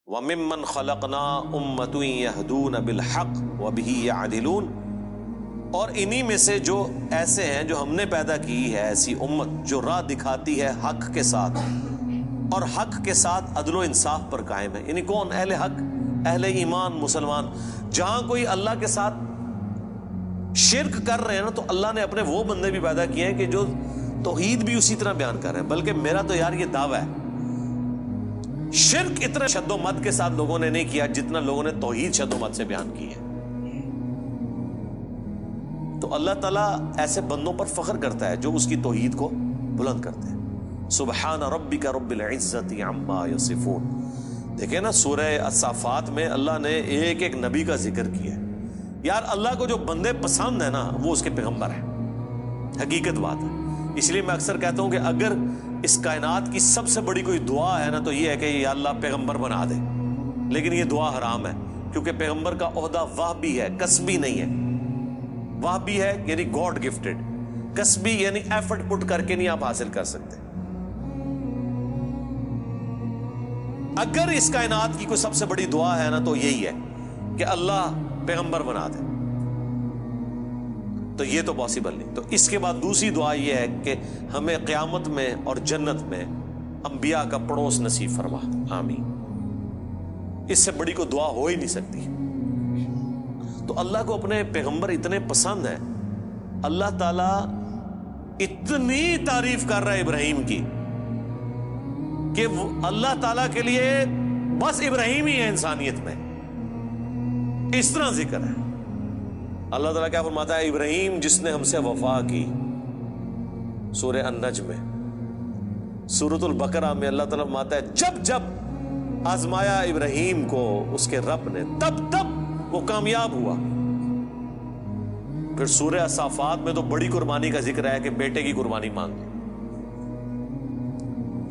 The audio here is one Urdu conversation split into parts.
وَمِمَّنْ خَلَقْنَا أُمَّةٌ يَهْدُونَ بِالْحَقِّ وَبِهِ يَعْدِلُونَ، اور انہی میں سے جو ایسے ہیں جو ہم نے پیدا کی ہے ایسی امت جو راہ دکھاتی ہے حق کے ساتھ اور حق کے ساتھ عدل و انصاف پر قائم ہے. یعنی کون؟ اہل حق، اہل ایمان، مسلمان. جہاں کوئی اللہ کے ساتھ شرک کر رہے ہیں نا، تو اللہ نے اپنے وہ بندے بھی پیدا کیے ہیں کہ جو توحید بھی اسی طرح بیان کر رہے ہیں. بلکہ میرا تو یار یہ دعویٰ ہے، شرک اتنا شد و مت کے ساتھ لوگوں نے نہیں کیا جتنا لوگوں نے توحید شد و مت سے بیان کی ہے. تو اللہ تعالیٰ ایسے بندوں پر فخر کرتا ہے جو اس کی توحید کو بلند کرتے ہیں. سبحان ربک رب العزت عما یصفون. دیکھیں نا سورہ الصافات میں اللہ نے ایک ایک نبی کا ذکر کیا ہے. یار اللہ کو جو بندے پسند ہیں نا وہ اس کے پیغمبر ہیں. حقیقت بات ہے. اس لیے میں اکثر کہتا ہوں کہ اگر اس کائنات کی سب سے بڑی کوئی دعا ہے نا تو یہ ہے کہ یا اللہ پیغمبر بنا دے. لیکن یہ دعا حرام ہے، کیونکہ پیغمبر کا عہدہ وہبی ہے، کسبی نہیں ہے. وہبی ہے یعنی گاڈ گفٹڈ، کسبی یعنی ایفرٹ پٹ کر کے نہیں آپ حاصل کر سکتے. اگر اس کائنات کی کوئی سب سے بڑی دعا ہے نا تو یہی ہے کہ اللہ پیغمبر بنا دے، تو یہ تو پاسبل نہیں. تو اس کے بعد دوسری دعا یہ ہے کہ ہمیں قیامت میں اور جنت میں انبیاء کا پڑوس نصیب فرما. آمین. اس سے بڑی کوئی دعا ہو ہی نہیں سکتی. تو اللہ کو اپنے پیغمبر اتنے پسند ہیں، اللہ تعالیٰ اتنی تعریف کر رہا ہے ابراہیم کی کہ اللہ تعالیٰ کے لیے بس ابراہیم ہی ہے انسانیت میں. اس طرح ذکر ہے. اللہ تعالیٰ کیا فرماتا ہے؟ ابراہیم جس نے ہم سے وفا کی، سورہ النجم میں. سورۃ البقرہ میں اللہ تعالیٰ فرماتا ہے جب جب آزمایا ابراہیم کو اس کے رب نے تب تب وہ کامیاب ہوا. پھر سورہ الصافات میں تو بڑی قربانی کا ذکر ہے کہ بیٹے کی قربانی مانگ لی.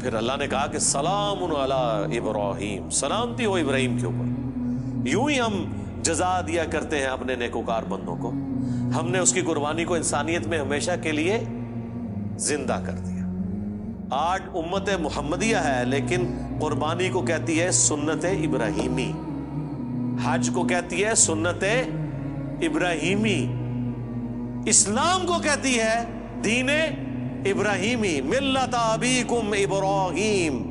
پھر اللہ نے کہا کہ سلام علی ابراہیم، سلامتی ہو ابراہیم کے اوپر. یوں ہی ہم جزا دیا کرتے ہیں اپنے نیکوکار بندوں کو. ہم نے اس کی قربانی کو انسانیت میں ہمیشہ کے لیے زندہ کر دیا. آج امت محمدیہ ہے لیکن قربانی کو کہتی ہے سنت ابراہیمی، حج کو کہتی ہے سنت ابراہیمی، اسلام کو کہتی ہے دین ابراہیمی. ملت ابیکم ابراہیم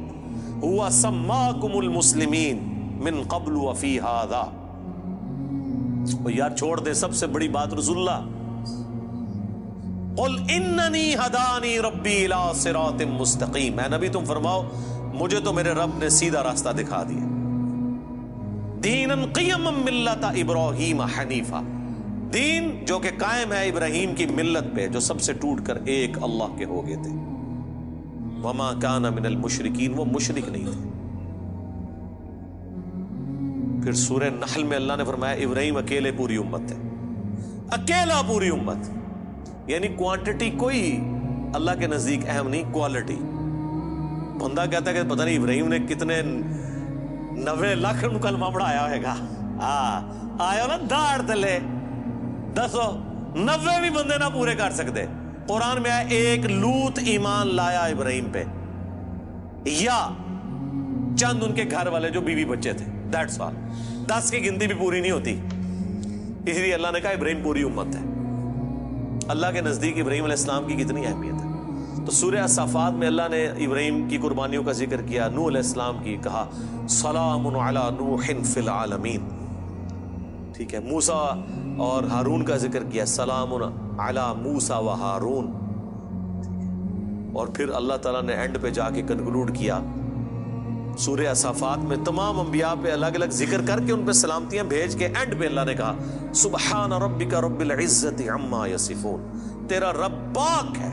هو سماکم المسلمین من قبل وفی ھذا. یار چھوڑ دے سب سے بڑی بات رسول اللہ. قل اننی ہدانی ربی الی صراط مستقیم. اے نبی تم فرماؤ مجھے تو میرے رب نے سیدھا راستہ دکھا دیا. دینا قیما ملت ابراہیم حنیفا، دین جو کہ قائم ہے ابراہیم کی ملت پہ جو سب سے ٹوٹ کر ایک اللہ کے ہو گئے تھے. وما کان من المشرکین، وہ مشرک نہیں تھے. پھر سورہ نحل میں اللہ نے فرمایا ابراہیم اکیلے پوری امت ہے، اکیلا پوری امت. یعنی کوانٹٹی کوئی اللہ کے نزدیک اہم نہیں، کوالٹی. بندہ کہتا ہے کہ پتہ نہیں ابراہیم نے کتنے 90 لاکھ کلمہ پڑھایا ہوئے گا. آیا نا داڑ تلے دسو 90 بھی بندے نہ پورے کر سکتے. قرآن میں آیا ایک لوط ایمان لایا ابراہیم پہ، یا چند ان کے گھر والے جو بیوی بچے تھے، دیٹس آل. 10 کی گنتی بھی پوری نہیں ہوتی. اس لیے اللہ نے کہا ابراہیم پوری امت ہے. اللہ کے نزدیک ابراہیم علیہ السلام کی کتنی اہمیت ہے. تو سورہ الصافات میں اللہ نے ابراہیم کی قربانیوں کا ذکر کیا، نوح علیہ السلام کی کہا سلام علی نوح فی العالمین. ٹھیک ہے. موسیٰ اور ہارون کا ذکر کیا، سلام علی موسیٰ و ہارون. اور پھر اللہ تعالیٰ نے اینڈ پہ جا کے کنکلوڈ کیا سورہ الصافات میں تمام انبیاء پہ الگ الگ ذکر کر کے ان پہ سلامتیاں بھیج کے اینڈ پہ اللہ نے کہا سبحان ربک رب العزت عما یصفون. تیرا رب پاک ہے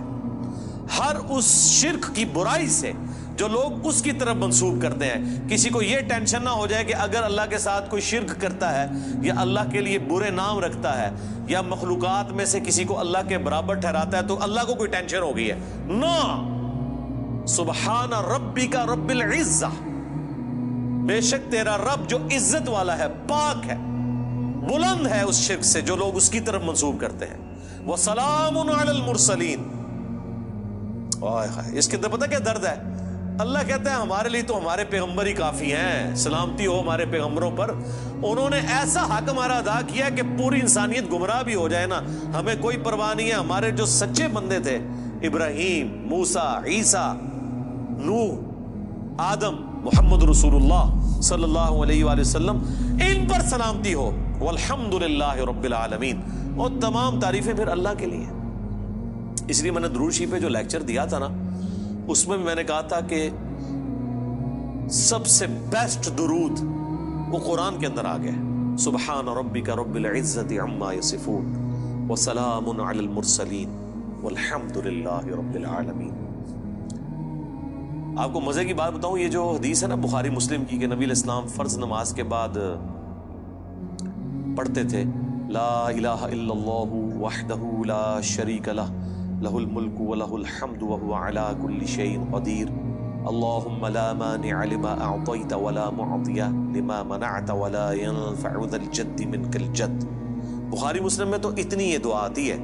ہر اس شرک کی برائی سے جو لوگ اس کی طرف منسوب کرتے ہیں. کسی کو یہ ٹینشن نہ ہو جائے کہ اگر اللہ کے ساتھ کوئی شرک کرتا ہے یا اللہ کے لیے برے نام رکھتا ہے یا مخلوقات میں سے کسی کو اللہ کے برابر ٹھہراتا ہے تو اللہ کو کوئی ٹینشن ہو گئی ہے. نو، سبحان ربک رب العزہ، بے شک تیرا رب جو عزت والا ہے، پاک ہے، بلند ہے اس شرک سے جو لوگ اس کی طرف منسوب کرتے ہیں. وَسَلَامٌ عَلَى الْمُرْسَلِينَ. اس کے اندر پتہ کیا درد ہے؟ اللہ کہتا ہے ہمارے لیے تو ہمارے پیغمبر ہی کافی ہیں، سلامتی ہو ہمارے پیغمبروں پر، انہوں نے ایسا حق ہمارا ادا کیا کہ پوری انسانیت گمراہ بھی ہو جائے نا ہمیں کوئی پرواہ نہیں ہے۔ ہمارے جو سچے بندے تھے، ابراہیم، موسیٰ، عیسیٰ، نوح، آدم، محمد رسول اللہ صلی اللہ علیہ وآلہ وسلم، ان پر سلامتی ہو، والحمدللہ رب العالمین، اور تمام تعریفیں پھر اللہ کے لیے۔ اس لیے میں نے درود شریف پہ جو لیکچر دیا تھا نا، اس میں بھی میں نے کہا تھا کہ سب سے بیسٹ درود وہ قرآن کے اندر آ گیا ہے، سبحان ربک رب العزت عما یصفون وسلام علی المرسلین والحمد للہ رب العالمین۔ آپ کو مزے کی بات بتاؤں، یہ جو حدیث ہے نا بخاری مسلم کی کہ نبی علیہ السلام فرض نماز کے بعد پڑھتے تھے لا الہ الا اللہ وحدہ لا شریک لہ لہ الملک ولہ الحمد وہو علی کل شیء قدیر اللہم لا مانع لما اعطیت ولا معطی لما منعت ولا ينفع ذا الجد منک الجد۔ بخاری مسلم میں تو اتنی یہ دعا آتی ہے،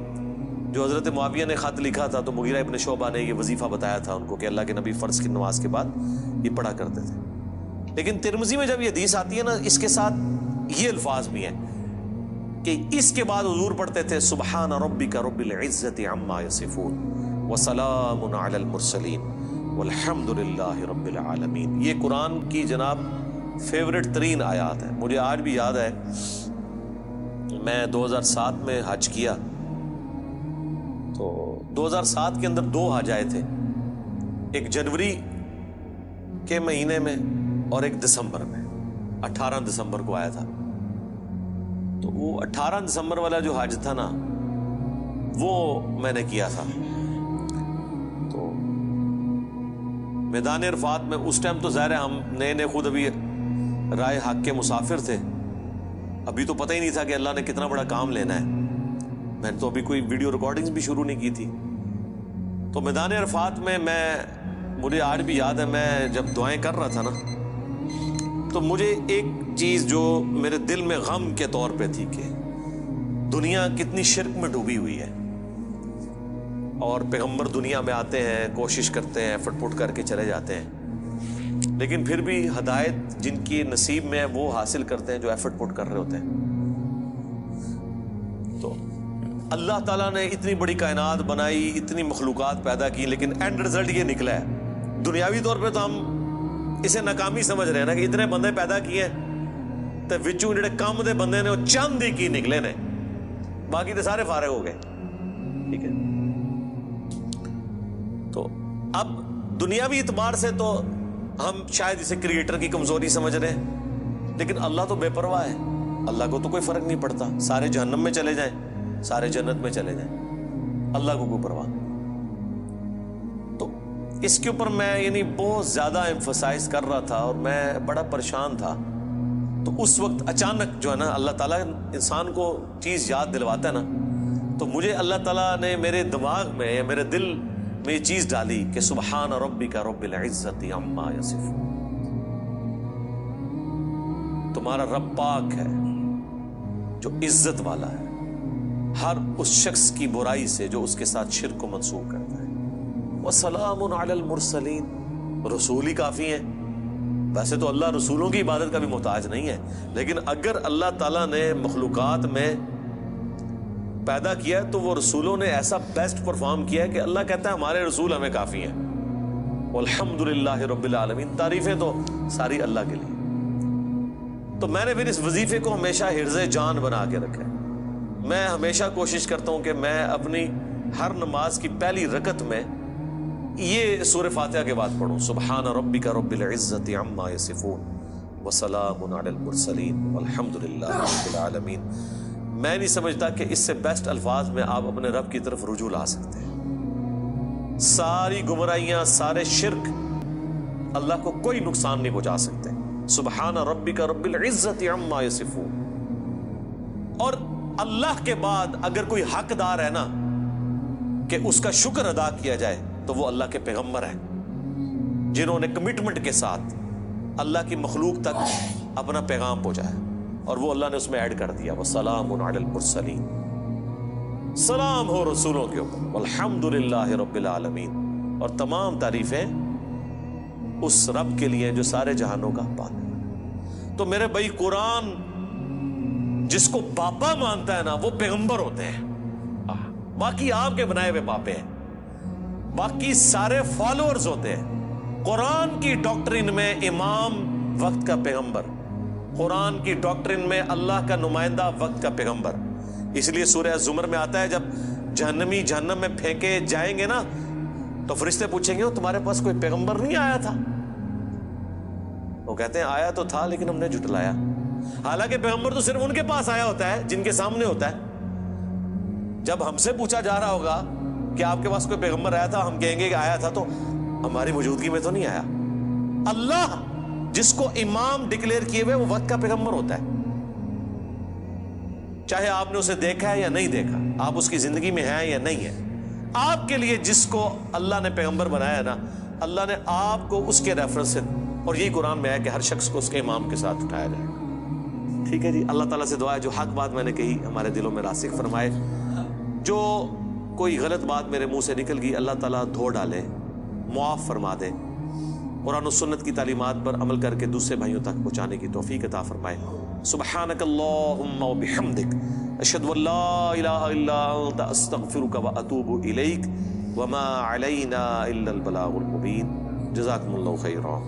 جو حضرت معاویہ نے خط لکھا تھا تو مغیرہ ابن شعبہ نے یہ وظیفہ بتایا تھا ان کو کہ اللہ کے نبی فرض کی نماز کے بعد یہ پڑھا کرتے تھے۔ لیکن ترمذی میں جب یہ حدیث آتی ہے نا، اس کے ساتھ یہ الفاظ بھی ہیں کہ اس کے بعد حضور پڑھتے تھے سبحان ربک رب العزت عما یصفون وسلام علی المرسلین والحمد للہ رب العالمین۔ یہ قرآن کی جناب فیورٹ ترین آیات ہے۔ مجھے آج بھی یاد ہے، میں 2007 میں حج کیا تو 2007 کے اندر 2 حج آئے تھے، ایک جنوری کے مہینے میں اور ایک دسمبر میں، 18 دسمبر کو آیا تھا۔ تو وہ 18 دسمبر والا جو حج تھا نا، وہ میں نے کیا تھا۔ تو میدان عرفات میں اس ٹائم تو ظاہر ہے ہم نئے خود ابھی رائے حق کے مسافر تھے، ابھی تو پتہ ہی نہیں تھا کہ اللہ نے کتنا بڑا کام لینا ہے، میں نے تو ابھی کوئی ویڈیو ریکارڈنگز بھی شروع نہیں کی تھی۔ تو میدان عرفات میں مجھے آج بھی یاد ہے، میں جب دعائیں کر رہا تھا نا، تو مجھے ایک چیز جو میرے دل میں غم کے طور پہ تھی کہ دنیا کتنی شرک میں ڈوبی ہوئی ہے، اور پیغمبر دنیا میں آتے ہیں، کوشش کرتے ہیں، ایفرٹ پٹ کر کے چلے جاتے ہیں، لیکن پھر بھی ہدایت جن کی نصیب میں ہے وہ حاصل کرتے ہیں جو ایفرٹ پٹ کر رہے ہوتے ہیں۔ تو اللہ تعالیٰ نے اتنی بڑی کائنات بنائی، اتنی مخلوقات پیدا کی، لیکن اینڈ رزلٹ یہ نکلا ہے۔ دنیاوی طور پہ تو ہم اسے ناکامی سمجھ رہے ہیں نا کہ اتنے بندے پیدا کیے تو وچوں جڑے کم دے بندے نے وہ چند ہی کی نکلے نے، باقی تو سارے فارغ ہو گئے، ٹھیک ہے۔ تو اب دنیاوی اعتبار سے تو ہم شاید اسے کریٹر کی کمزوری سمجھ رہے ہیں، لیکن اللہ تو بے پرواہ ہے، اللہ کو تو کوئی فرق نہیں پڑتا، سارے جہنم میں چلے جائیں، سارے جنت میں چلے جائیں، اللہ کو کوئی پرواہ۔ تو اس کے اوپر میں بہت زیادہ ایمفسائز کر رہا تھا اور میں بڑا پریشان تھا۔ تو اس وقت اچانک جو ہے نا اللہ تعالیٰ انسان کو چیز یاد دلواتا ہے نا، تو مجھے اللہ تعالیٰ نے میرے دماغ میں یا میرے دل میں یہ چیز ڈالی کہ سبحان ربک رب العزت عما یصفون، تمہارا رب پاک ہے جو عزت والا ہے ہر اس شخص کی برائی سے جو اس کے ساتھ شرک کو منسوخ کرتا ہے، وسلام علی المرسلین، رسول ہی کافی ہیں۔ ویسے تو اللہ رسولوں کی عبادت کا بھی محتاج نہیں ہے، لیکن اگر اللہ تعالیٰ نے مخلوقات میں پیدا کیا تو وہ رسولوں نے ایسا بیسٹ پرفارم کیا ہے کہ اللہ کہتا ہے ہمارے رسول ہمیں کافی ہیں، والحمدللہ رب العالمین، تعریفیں تو ساری اللہ کے لیے۔ تو میں نے پھر اس وظیفے کو ہمیشہ حرز جان بنا کے رکھا ہے۔ میں ہمیشہ کوشش کرتا ہوں کہ میں اپنی ہر نماز کی پہلی رکعت میں یہ سورہ فاتحہ کے بعد پڑھوں، سبحان ربک رب العزت عما یصفون وسلام علی المرسلین والحمد للہ رب العالمین۔ میں نہیں سمجھتا کہ اس سے بیسٹ الفاظ میں آپ اپنے رب کی طرف رجوع لا سکتے ہیں۔ ساری گمراہیاں، سارے شرک اللہ کو کوئی نقصان نہیں پہنچا سکتے۔ سبحان ربک رب العزت عما یصفون۔ اور اللہ کے بعد اگر کوئی حقدار ہے نا کہ اس کا شکر ادا کیا جائے تو وہ اللہ کے پیغمبر ہیں، جنہوں نے کمٹمنٹ کے ساتھ اللہ کی مخلوق تک اپنا پیغام پہنچایا، اور وہ اللہ نے اس میں ایڈ کر دیا وسلام علی المرسلین، سلام ہو رسولوں کے اوپر، والحمد للہ رب العالمین، اور تمام تعریفیں اس رب کے لیے جو سارے جہانوں کا پالنے۔ تو میرے بھائی قرآن جس کو پاپا مانتا ہے نا وہ پیغمبر ہوتے ہیں، باقی آپ کے بنائے ہوئے پاپے ہیں، باقی سارے فالوورز ہوتے ہیں۔ قرآن کی ڈاکٹرین میں امام وقت کا پیغمبر، قرآن کی ڈاکٹرین میں اللہ کا نمائندہ وقت کا پیغمبر۔ اس لیے سورہ زمر میں آتا ہے جب جہنمی جہنم میں پھینکے جائیں گے نا تو فرشتے پوچھیں گے تمہارے پاس کوئی پیغمبر نہیں آیا تھا؟ وہ کہتے ہیں آیا تو تھا لیکن ہم نے جھٹلایا۔ حالانکہ پیغمبر تو صرف ان کے پاس آیا ہوتا ہے جن کے سامنے ہوتا ہے۔ جب ہم سے پوچھا جا رہا ہوگا کہ آپ کے پاس کوئی پیغمبر آیا تھا، ہم کہیں گے کہ آیا تھا تو ہماری موجودگی میں تو نہیں آیا۔ اللہ جس کو امام ڈکلیئر کیے ہوئے وہ وقت کا پیغمبر ہوتا ہے، چاہے آپ نے اسے دیکھا ہے یا نہیں دیکھا، آپ اس کی زندگی میں ہیں یا نہیں ہے۔ آپ کے لیے جس کو اللہ نے پیغمبر بنایا نا، اللہ نے آپ کو اس کے ریفرنس سے، اور یہی قرآن میں ہے کہ ہر شخص کو اس کے امام کے ساتھ اٹھایا جائے۔ ٹھیک ہے جی، اللہ تعالیٰ سے دعا ہے جو حق بات میں نے کہی ہمارے دلوں میں راسخ فرمائے، جو کوئی غلط بات میرے منہ سے نکل گئی اللہ تعالیٰ دھو ڈالے، معاف فرما دے، قرآن و سنت کی تعلیمات پر عمل کر کے دوسرے بھائیوں تک پہنچانے کی توفیق عطا فرمائے۔ سبحانک اللہم و بحمدک، اشہد ان لا الہ الا انت، استغفرک و اتوب الیک، وما علینا الا البلاغ المبین۔ جزاکم اللہ خیرا۔